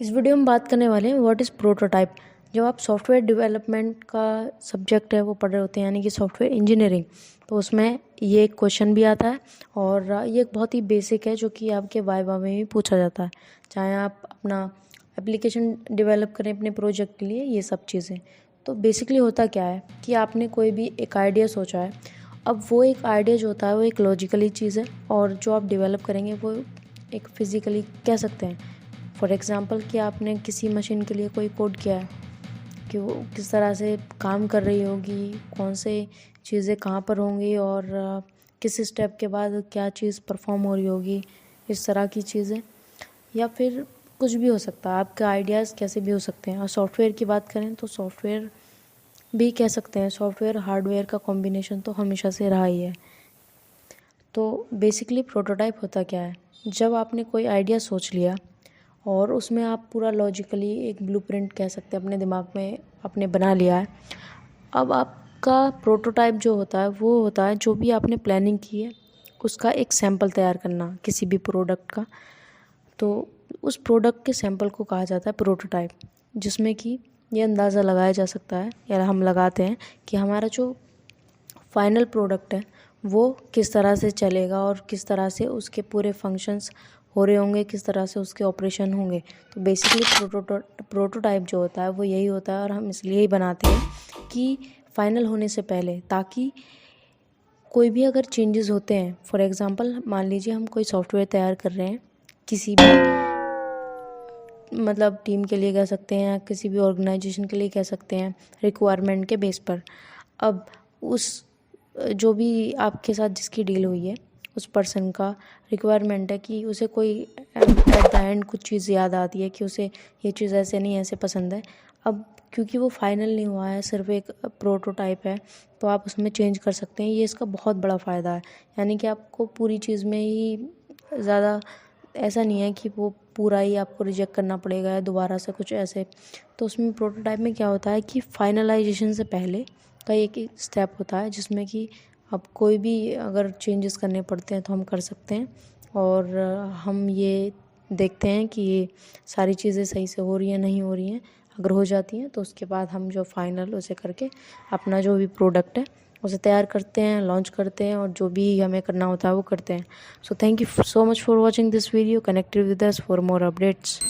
इस वीडियो में बात करने वाले हैं व्हाट इज़ प्रोटोटाइप। जब आप सॉफ्टवेयर डेवलपमेंट का सब्जेक्ट है वो पढ़ रहे होते हैं यानी कि सॉफ्टवेयर इंजीनियरिंग, तो उसमें ये एक क्वेश्चन भी आता है और ये एक बहुत ही बेसिक है जो कि आपके वाइवा में भी पूछा जाता है। चाहे आप अपना एप्लीकेशन डेवलप करें अपने प्रोजेक्ट के लिए, ये सब चीज़ें। तो बेसिकली होता क्या है कि आपने कोई भी एक आइडिया सोचा है। अब वो एक आइडिया जो होता है वो एक लॉजिकली चीज़ है और जो आप डेवलप करेंगे वो एक फिज़िकली कह सकते हैं। फॉर एग्ज़ाम्पल कि आपने किसी मशीन के लिए कोई कोड किया है कि वो किस तरह से काम कर रही होगी, कौन से चीज़ें कहाँ पर होंगी और किस स्टेप के बाद क्या चीज़ परफॉर्म हो रही होगी, इस तरह की चीज़ें। या फिर कुछ भी हो सकता है, आपके आइडियाज़ कैसे भी हो सकते हैं। और सॉफ्टवेयर की बात करें तो सॉफ्टवेयर भी कह सकते हैं। सॉफ्टवेयर हार्डवेयर का कॉम्बिनेशन तो हमेशा से रहा ही है। तो बेसिकली प्रोटोटाइप होता क्या है, जब आपने कोई आइडिया सोच लिया और उसमें आप पूरा लॉजिकली एक ब्लूप्रिंट कह सकते हैं अपने दिमाग में आपने बना लिया है। अब आपका प्रोटोटाइप जो होता है वो होता है जो भी आपने प्लानिंग की है उसका एक सैंपल तैयार करना किसी भी प्रोडक्ट का। तो उस प्रोडक्ट के सैंपल को कहा जाता है प्रोटोटाइप, जिसमें कि ये अंदाज़ा लगाया जा सकता है या हम लगाते हैं कि हमारा जो फाइनल प्रोडक्ट है वो किस तरह से चलेगा और किस तरह से उसके पूरे फंक्शंस हो रहे होंगे, किस तरह से उसके ऑपरेशन होंगे। तो बेसिकली प्रोटोटाइप जो होता है वो यही होता है और हम इसलिए ही बनाते हैं कि फाइनल होने से पहले, ताकि कोई भी अगर चेंजेस होते हैं, फॉर एग्ज़ाम्पल मान लीजिए हम कोई सॉफ्टवेयर तैयार कर रहे हैं किसी भी मतलब टीम के लिए कह सकते हैं या किसी भी ऑर्गेनाइजेशन के लिए कह सकते हैं, रिक्वायरमेंट के बेस पर। अब उस जो भी आपके साथ जिसकी डील हुई है उस पर्सन का रिक्वायरमेंट है कि उसे कोई एट द एंड कुछ चीज़ याद आती है कि उसे ये चीज़ ऐसे नहीं ऐसे पसंद है। अब क्योंकि वो फाइनल नहीं हुआ है, सिर्फ एक प्रोटोटाइप है, तो आप उसमें चेंज कर सकते हैं। ये इसका बहुत बड़ा फ़ायदा है, यानी कि आपको पूरी चीज़ में ही ज़्यादा ऐसा नहीं है कि वो पूरा ही आपको रिजेक्ट करना पड़ेगा या दोबारा से कुछ ऐसे। तो उसमें प्रोटोटाइप में क्या होता है कि फाइनलाइजेशन से पहले का एक स्टेप होता है जिसमें कि अब कोई भी अगर चेंजेस करने पड़ते हैं तो हम कर सकते हैं और हम ये देखते हैं कि ये सारी चीज़ें सही से हो रही हैं नहीं हो रही हैं। अगर हो जाती हैं तो उसके बाद हम जो फाइनल उसे करके अपना जो भी प्रोडक्ट है उसे तैयार करते हैं, लॉन्च करते हैं और जो भी हमें करना होता है वो करते हैं। So thank you so much for watching this video. Connected with us for more updates.